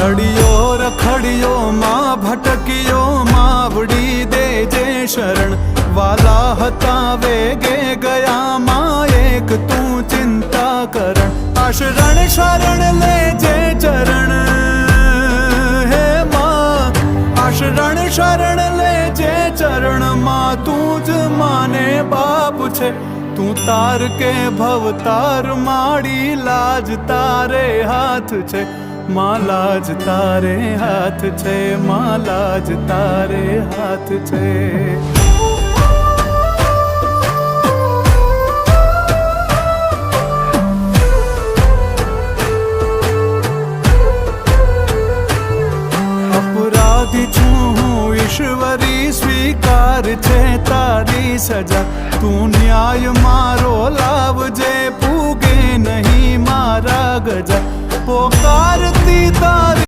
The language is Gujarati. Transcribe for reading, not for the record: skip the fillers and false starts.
રખડિયો રખડિયો માં ભટક્યો માવડી દેજે શરણ વાલા હતા વેગે ગયા માં એક તું ચિંતા કરણ આ શરણ શરણ લેજે ચરણ હે માં આ શરણ શરણ લેજે ચરણ માં તું જ માને બાપ છે તું તાર કે ભવતાર માડી લાજ તારે હાથ છે માં લાજ તારે હાથ છે માં લાજ તારે હાથ છે अपराधी छूं हूँ ईश्वरी स्वीकार छे तारी सजा तू न्याय मारो लावजे पूगे नहीं मारा गजा पोकारती तारी